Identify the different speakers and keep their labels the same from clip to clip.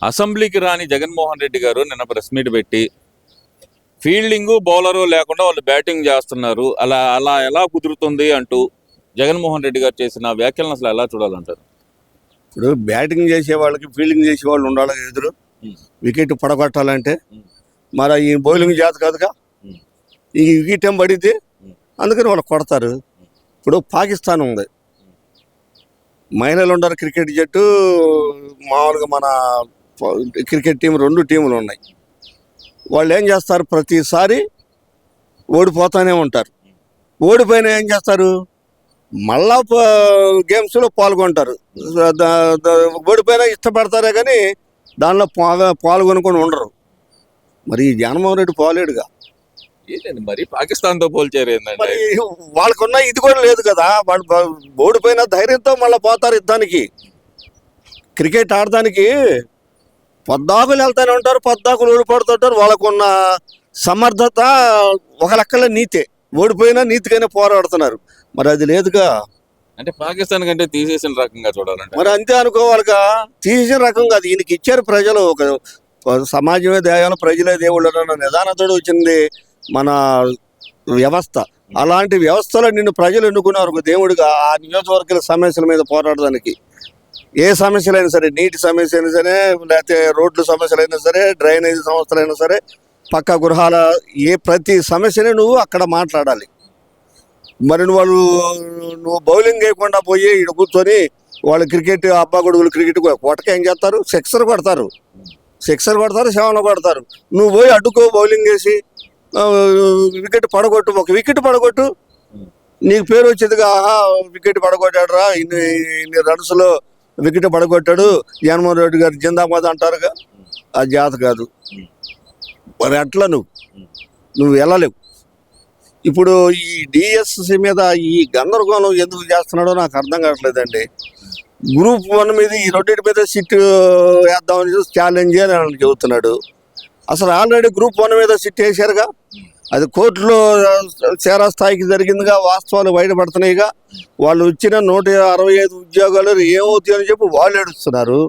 Speaker 1: అసెంబ్లీకి రాని జగన్మోహన్ రెడ్డి గారు నిన్న ప్రెస్ మీట్ పెట్టి ఫీల్డింగు బౌలరు లేకుండా వాళ్ళు బ్యాటింగ్ చేస్తున్నారు, అలా అలా ఎలా కుదురుతుంది అంటూ జగన్మోహన్ రెడ్డి గారు చేసిన వ్యాఖ్యలను అసలు ఎలా చూడాలంటారు?
Speaker 2: ఇప్పుడు బ్యాటింగ్ చేసే వాళ్ళకి ఫీల్డింగ్ చేసే వాళ్ళు ఉండాలి ఎదురు. వికెట్ పడగొట్టాలంటే మరి ఈ బౌలింగ్ చేత కాదుగా, ఈ వికెట్ ఏం పడిద్ది, అందుకని వాళ్ళు కొడతారు. ఇప్పుడు పాకిస్తాన్ ఉంది, మైనర్లు ఉండరు క్రికెట్ జట్టు, మామూలుగా మన క్రికెట్ టీం, 2 టీములు ఉన్నాయి. వాళ్ళు ఏం చేస్తారు, ప్రతిసారి ఓడిపోతానే ఉంటారు. ఓడిపోయినా ఏం చేస్తారు, మళ్ళా గేమ్స్లో పాల్గొంటారు. ఓడిపోయినా ఇష్టపడతారే కానీ దానిలో పాల్గొనుకొని ఉండరు. మరి జగన్మోహన్ రెడ్డి పోలేడుగా,
Speaker 1: మరి పాకిస్తాన్తో పోల్చారు ఏంటంటే
Speaker 2: మరి వాళ్ళకున్న ఇది కూడా లేదు కదా. వాళ్ళు ఓడిపోయిన ధైర్యంతో మళ్ళీ పోతారు యుద్ధానికి. క్రికెట్ ఆడడానికి పొద్దాకులు వెళ్తానే ఉంటారు, పొద్దాకులు ఓడిపడుతుంటారు. వాళ్ళకున్న సమర్థత ఒక లెక్కలో నీతే, ఓడిపోయినా నీతిగానే పోరాడుతున్నారు. మరి అది లేదుగా.
Speaker 1: అంటే పాకిస్తాన్ కంటే తీసేసిన రకంగా చూడాలంటే
Speaker 2: మరి అంతే అనుకోవాలిగా. తీసేసిన రకం కాదు, ఈయనకి ఇచ్చారు ప్రజలు. ఒక సమాజమే దేవాలయం, ప్రజలే దేవుళ్ళు అన్న నిదానంతో వచ్చింది మన వ్యవస్థ. అలాంటి వ్యవస్థలో నిన్ను ప్రజలు ఎన్నుకున్నారు ఒక దేవుడిగా, ఆ నియోజకవర్గాల సమస్యల మీద పోరాడడానికి. ఏ సమస్యలైనా సరే, నీటి సమస్య అయినా సరే, లేకపోతే రోడ్ల సమస్యలైనా సరే, డ్రైనేజ్ సమస్యలైనా సరే, పక్క గృహాల ప్రతి సమస్యని నువ్వు అక్కడ మాట్లాడాలి. మరి నువ్వు బౌలింగ్ వేయకుండా పోయి ఇక్కడ కూర్చొని వాళ్ళు క్రికెట్, అబ్బా గొడుగులు క్రికెట్ కొట్టక ఏం చేస్తారు, సిక్సర్ కొడతారు, 7 కొడతారు. నువ్వు పోయి అడ్డుకో, బౌలింగ్ వేసి వికెట్ పడగొట్టు, ఒక వికెట్ పడగొట్టు, నీకు పేరు వచ్చేదిగా. వికెట్ పడగొట్టాడు రా, ఇన్ని రన్స్లో వికెట్ పడగొట్టాడు, జగన్మోహన్ రెడ్డి గారు జిందాబాద్ అంటారుగా. అది జాత కాదు. మరి అట్లా నువ్వు వెళ్ళలేవు. ఇప్పుడు ఈ డిఎస్సి మీద ఈ గందరగోళం ఎందుకు చేస్తున్నాడో నాకు అర్థం కావట్లేదండి. గ్రూప్ 1 మీద ఈ 2 మీద సిట్ వేద్దామని ఛాలెంజ్ అని చెబుతున్నాడు. అసలు ఆల్రెడీ గ్రూప్ 1 మీద సిట్ వేశారుగా, అది కోర్టులో చేరా స్థాయికి జరిగిందిగా, వాస్తవాలు బయటపడుతున్నాయిగా. వాళ్ళు ఇచ్చిన 165 ఉద్యోగాలు ఏమవుతాయి అని చెప్పి వాళ్ళు ఏడుస్తున్నారు.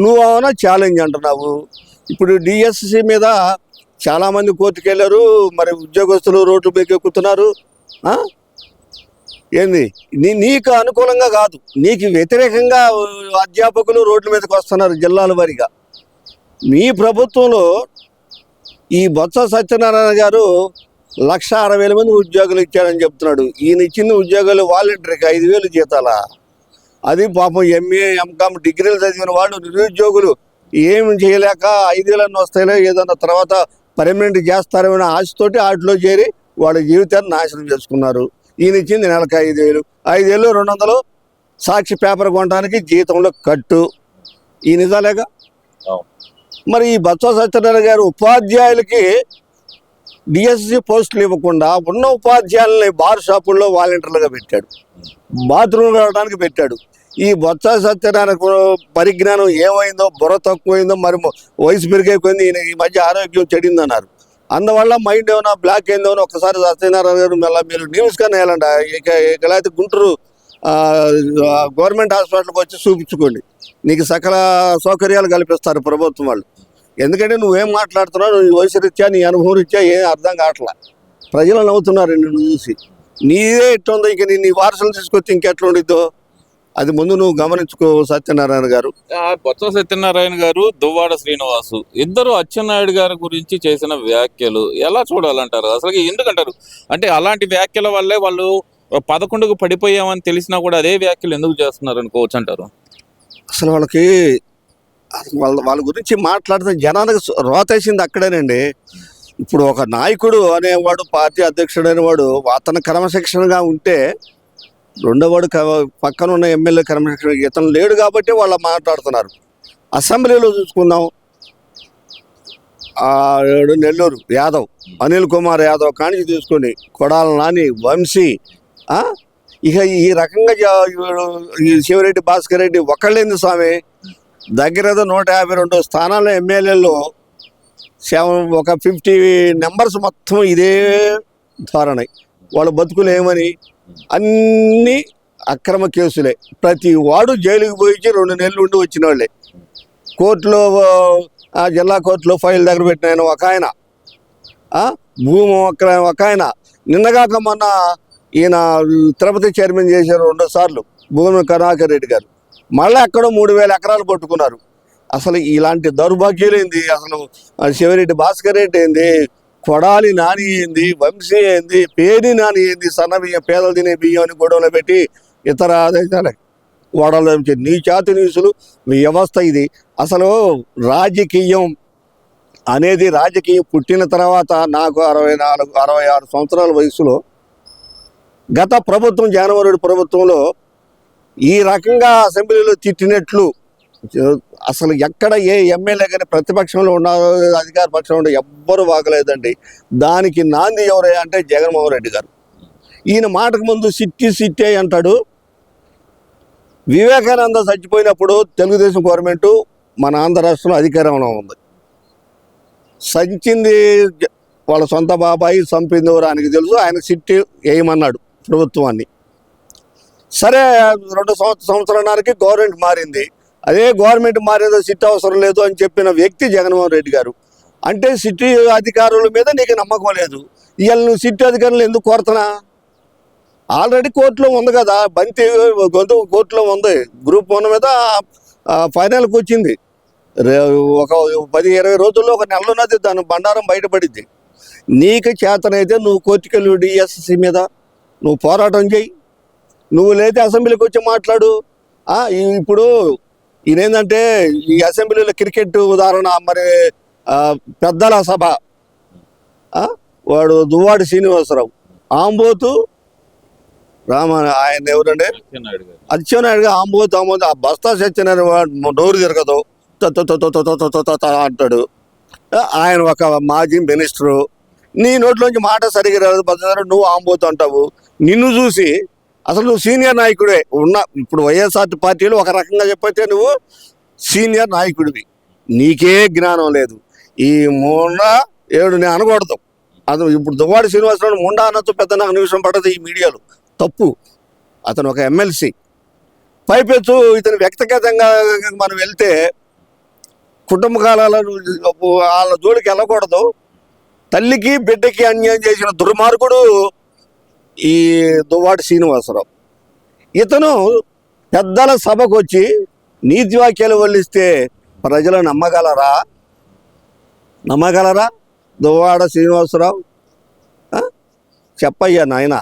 Speaker 2: నువ్వు ఏమైనా ఛాలెంజ్ అంటున్నావు. ఇప్పుడు డిఎస్సి మీద చాలామంది కోర్టుకు వెళ్ళారు, మరి ఉద్యోగస్తులు రోడ్లు ఎక్కుతున్నారు. ఏంది, నీకు అనుకూలంగా కాదు, నీకు వ్యతిరేకంగా అధ్యాపకులు రోడ్ల మీదకి వస్తున్నారు జిల్లాల వారీగా. మీ ప్రభుత్వంలో ఈ బొత్స సత్యనారాయణ గారు 1,60,000 మంది ఉద్యోగులు ఇచ్చారని చెప్తున్నాడు. ఈయన ఇచ్చిన ఉద్యోగాలు వాలంటీర్కి 5,000 జీతాలా? అది పాపం ఎంఏ, ఎంకామ్ డిగ్రీలు చదివిన వాళ్ళు నిరుద్యోగులు ఏమి చేయలేక 5,000 వస్తాయిలే, ఏదన్నా తర్వాత పర్మనెంట్ చేస్తారని ఆశతోటి వాటిలో చేరి వాళ్ళ జీవితాన్ని నాశనం చేసుకున్నారు. ఈయన ఇచ్చింది నెలకు 5,000, 200 సాక్షి పేపర్ కొనడానికి జీతంలో కట్టు. ఈ నిజాలేగా. మరి ఈ బొత్స సత్యనారాయణ గారు ఉపాధ్యాయులకి డిఎస్సి పోస్టులు ఇవ్వకుండా ఉన్న ఉపాధ్యాయులని బార్ షాపుల్లో వాలంటీర్లుగా పెట్టాడు, బాత్రూమ్ రావడానికి పెట్టాడు. ఈ బొత్స సత్యనారాయణ పరిజ్ఞానం ఏమైందో, బుర్ర తక్కువైందో, మరి వయసు పెరిగైపోయింది, ఈయన ఈ మధ్య ఆరోగ్యం చెడిందన్నారు. అందువల్ల మైండ్ ఏమైనా బ్లాక్ అయిందో అని ఒకసారి సత్యనారాయణ గారు మళ్ళీ మీరు న్యూస్గానే వెళ్ళండి. ఇక లేకపోతే గుంటూరు గవర్నమెంట్ హాస్పిటల్కి వచ్చి చూపించుకోండి, నీకు సకల సౌకర్యాలు కల్పిస్తారు ప్రభుత్వం వాళ్ళు. ఎందుకంటే నువ్వేం మాట్లాడుతున్నావు, నీ వయసు రీత్యా, నీ అనుభవం రీత్యా ఏం అర్థం కావట్లా. ప్రజలు నవ్వుతున్నారు నిన్ను చూసి. నీదే ఎట్లుందో, ఇంక నీ వారసులు తీసుకొచ్చి ఇంకెట్లా ఉండిద్దో అది ముందు నువ్వు గమనించుకో సత్యనారాయణ గారు.
Speaker 1: బొత్స సత్యనారాయణ గారు, దువ్వాడ శ్రీనివాసు ఇద్దరు అచ్చెన్నాయుడు గారి గురించి చేసిన వ్యాఖ్యలు ఎలా చూడాలంటారు? అసలు ఎందుకంటారు అంటే అలాంటి వ్యాఖ్యల వల్లే వాళ్ళు 11కు పడిపోయామని తెలిసినా కూడా అదే వ్యాఖ్యలు ఎందుకు చేస్తున్నారు అనుకోవచ్చు అంటారు?
Speaker 2: అసలు వాళ్ళకి వాళ్ళ గురించి మాట్లాడితే జనానికి రోతేసింది అక్కడేనండి. ఇప్పుడు ఒక నాయకుడు అనేవాడు, పార్టీ అధ్యక్షుడు అనేవాడు అతను క్రమశిక్షణగా ఉంటే, రెండోవాడు పక్కన ఉన్న ఎమ్మెల్యే క్రమశిక్షణ, ఇతను లేడు కాబట్టి వాళ్ళు మాట్లాడుతున్నారు. అసెంబ్లీలో చూసుకుందాం, నెల్లూరు యాదవ్, అనిల్ కుమార్ యాదవ్ కానించి తీసుకొని కొడాల నాని, వంశీ, ఇక ఈ రకంగా శివరెడ్డి, భాస్కర్ రెడ్డి ఒకళ్ళేంది స్వామి, దగ్గర 152 స్థానాల్లో ఎమ్మెల్యేలో ఒక 50 నెంబర్స్ మొత్తం ఇదే ధోరణి. వాళ్ళ బతుకులు ఏమని అన్నీ అక్రమ కేసులే. ప్రతి వాడు జైలుకి పోయి 2 నెలలు ఉండి వచ్చిన వాళ్ళే. కోర్టులో ఆ జిల్లా కోర్టులో ఫైల్ దగ్గర పెట్టిన ఆయన ఒక ఆయన, భూమి ఒక ఆయన, నిన్నగాక మొన్న ఈయన తిరుపతి చైర్మన్ చేశారు 2 సార్లు భూమి కరుణాకర్ రెడ్డి గారు, మళ్ళీ ఎక్కడో 3,000 ఎకరాలు పట్టుకున్నారు. అసలు ఇలాంటి దౌర్భాగ్యులు ఏంది? అసలు శివరెడ్డి భాస్కర్ రెడ్డి ఏంది, కొడాలి నాని ఏంది, వంశీ ఏంది, పేని నాని ఏంది, సన్న బియ్యం పేదలు తినే బియ్యం అని గొడవలు పెట్టి ఇతర దేశాలకు వాడలు నీచాతి నీసులు వ్యవస్థ ఇది. అసలు రాజకీయం అనేది రాజకీయం పుట్టిన తర్వాత నాకు 66 సంవత్సరాల వయసులో గత ప్రభుత్వం జగన్మోహన్ రెడ్డి ప్రభుత్వంలో ఈ రకంగా అసెంబ్లీలో తిట్టినట్లు అసలు ఎక్కడ ఏ ఎమ్మెల్యే కానీ ప్రతిపక్షంలో ఉన్న అధికార పక్షంలో ఉండే ఎవ్వరు వాగలేదండి. దానికి నాంది ఎవరే అంటే జగన్మోహన్ రెడ్డి గారు. ఈయన మాటకు ముందు సిట్టే అంటాడు. వివేకానంద చచ్చిపోయినప్పుడు తెలుగుదేశం గవర్నమెంట్ మన ఆంధ్ర రాష్ట్రంలో అధికారంలో ఉంది. సంచింది వాళ్ళ సొంత బాబాయి, చంపింది ఆయనకి తెలుసు. ఆయన సిట్టి వేయమన్నాడు ప్రభుత్వాన్ని. సరే 2 సంవత్సరాలకి గవర్నమెంట్ మారింది. అదే గవర్నమెంట్ మారేదో సిట్ అవసరం లేదు అని చెప్పిన వ్యక్తి జగన్మోహన్ రెడ్డి గారు. అంటే సిట్టి అధికారుల మీద నీకు నమ్మకం లేదు. ఇవాళ నువ్వు సిట్టి అధికారులు ఎందుకు కోరుతున్నా? ఆల్రెడీ కోర్టులో ఉంది కదా, బంతి గొంతు కోర్టులో ఉంది. గ్రూప్ 1 మీద ఫైనల్కి వచ్చింది. ఒక 10-20 రోజుల్లో, ఒక నెలలోనది దాని బండారం బయటపడింది. నీకు చేతనైతే నువ్వు కోర్టుకెళ్ళు, డిఎస్సి మీద నువ్వు పోరాటం చేయి. నువ్వు లేతే అసెంబ్లీకి వచ్చి మాట్లాడు. ఇప్పుడు ఈయనేందంటే ఈ అసెంబ్లీలో క్రికెట్ ఉదాహరణ, మరి పెద్దల సభ, వాడు దువ్వాడి శ్రీనివాసరావు, ఆంబోతు రామ, ఆయన ఎవరంటే అచ్చెన్నాయుడుగా ఆంబోతు ఆ బస్తా సత్యనారాయణ నోరు తిరగదు అంటాడు. ఆయన ఒక మాజీ మినిస్టరు. నీ నోట్లోంచి మాట సరిగ్గా రాదు, నువ్వు ఆంబోతు అంటావు. నిన్ను చూసి అసలు నువ్వు సీనియర్ నాయకుడే ఇప్పుడు వైఎస్ఆర్ పార్టీలో ఒక రకంగా చెప్పైతే నువ్వు సీనియర్ నాయకుడివి, నీకే జ్ఞానం లేదు. ఈ ముండా ఏడు నేను అనకూడదు. అది ఇప్పుడు దువ్వాడి శ్రీనివాసరావు ముండా అనొచ్చు, పెద్ద నాకు నిమిషం పడదు ఈ మీడియాలో. తప్పు. అతను ఒక ఎమ్మెల్సీ. పైపెచ్చు ఇతను వ్యక్తిగతంగా మనం వెళ్తే కుటుంబ కాలాలను వాళ్ళ జోలికి వెళ్ళకూడదు. తల్లికి బిడ్డకి అన్యాయం చేసిన దుర్మార్గుడు ఈ దువ్వాడి శ్రీనివాసరావు. ఇతను పెద్దల సభకు వచ్చి నీతి వాక్యాలు వల్లిస్తే ప్రజలు నమ్మగలరా? దువ్వాడ శ్రీనివాసరావు చెప్పయ్యా నాయన.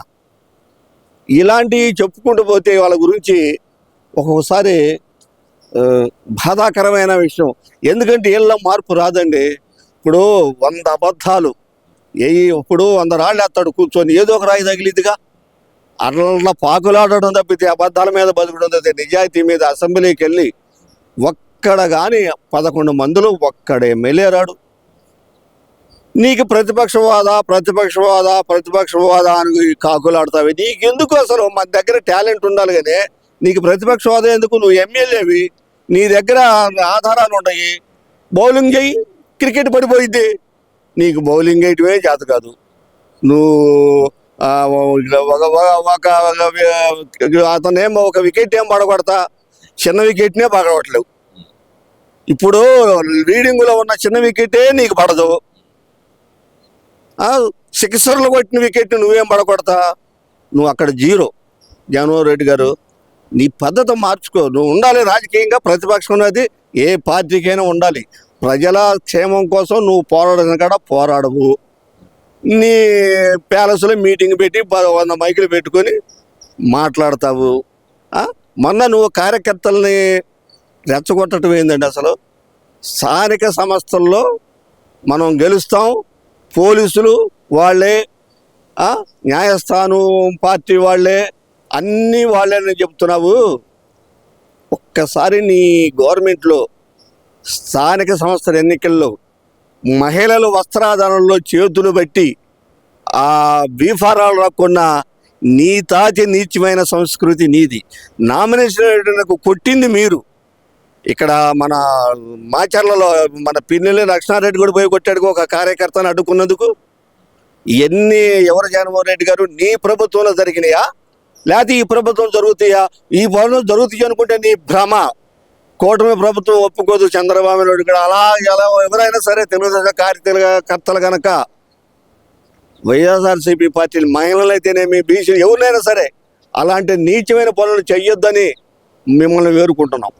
Speaker 2: ఇలాంటివి చెప్పుకుంటూ పోతే వాళ్ళ గురించి ఒక్కొక్కసారి బాధాకరమైన విషయం. ఎందుకంటే వీళ్ళ మార్పు రాదండి. ఇప్పుడు 100 అబద్ధాలు ఇప్పుడు 100 రాళ్ళు వేస్తాడు కూర్చొని, ఏదో ఒక రాయి తగిలిదిగా. అట్లా పాకులాడడం తప్పితే అబద్ధాల మీద బతుకడం తప్పితే నిజాయితీ మీద అసెంబ్లీకి వెళ్ళి ఒక్కడ కానీ 11 మందిలో ఒక్కడ ఎమ్మెల్యే రాడు. నీకు ప్రతిపక్షవాదా అని కాకులాడతావి. నీకెందుకు? అసలు మన దగ్గర టాలెంట్ ఉండాలి కానీ నీకు ప్రతిపక్షవాదా ఎందుకు? నువ్వు ఎమ్మెల్యేవి, నీ దగ్గర ఆధారాలు ఉన్నాయి. బౌలింగ్ చేయి, క్రికెట్ పడిపోయిద్ది. నీకు బౌలింగ్ వేయటమే చేత కాదు. నువ్వు అతనేమో ఒక వికెట్ ఏం పడగొడతా, చిన్న వికెట్నే పడగొట్టలేవు. ఇప్పుడు లీడింగ్లో ఉన్న చిన్న వికెటే నీకు పడదు. సిక్సర్లు కొట్టిన వికెట్ నువ్వేం పడగొడతా? నువ్వు అక్కడ జీరో. జగన్మోహన్ రెడ్డి గారు, నీ పద్ధతి మార్చుకో. నువ్వు ఉండాలి రాజకీయంగా. ప్రతిపక్షం అనేది ఏ పార్టీకైనా ఉండాలి. ప్రజల క్షేమం కోసం నువ్వు పోరాడిన కాడ పోరాడవు. నీ ప్యాలెస్లో మీటింగ్ పెట్టి 100 మైకులు పెట్టుకొని మాట్లాడతావు. మొన్న నువ్వు కార్యకర్తల్ని రెచ్చగొట్టడం ఏంటంటే, అసలు స్థానిక సంస్థల్లో మనం గెలుస్తాం, పోలీసులు వాళ్ళే, న్యాయస్థానం పార్టీ వాళ్ళే, అన్నీ వాళ్ళని చెప్తున్నావు. ఒక్కసారి నీ గవర్నమెంట్లో స్థానిక సంస్థల ఎన్నికల్లో మహిళలు వస్త్రాధారణలో చేతులు బట్టి ఆ బీఫారాలు రాకుండా నీచమైన సంస్కృతి నీది. నామినేషన్ కొట్టింది మీరు. ఇక్కడ మన మాచర్లలో మన పిన్నెల్లి లక్ష్మారెడ్డి కూడా పోయి కొట్టాడు ఒక కార్యకర్తను అడ్డుకున్నందుకు. ఎవరు జగన్మోహన్ రెడ్డి గారు నీ ప్రభుత్వంలో జరిగినాయా? లేకపోతే ఈ ప్రభుత్వం జరుగుతాయా? ఈ పనులు జరుగుతాయి అనుకుంటే నీ భ్రమ. కూటమి ప్రభుత్వం ఒప్పుకోదు. చంద్రబాబు నాయుడు కూడా అలా ఎవరైనా సరే తెలుగుదేశం కార్యకర్తలు కనుక వైఎస్ఆర్సీపీ పార్టీ మహిళలైతేనేమి బీసీ ఎవరినైనా సరే అలాంటి నీచమైన పనులు చెయ్యొద్దని మిమ్మల్ని వేడుకుంటున్నాం.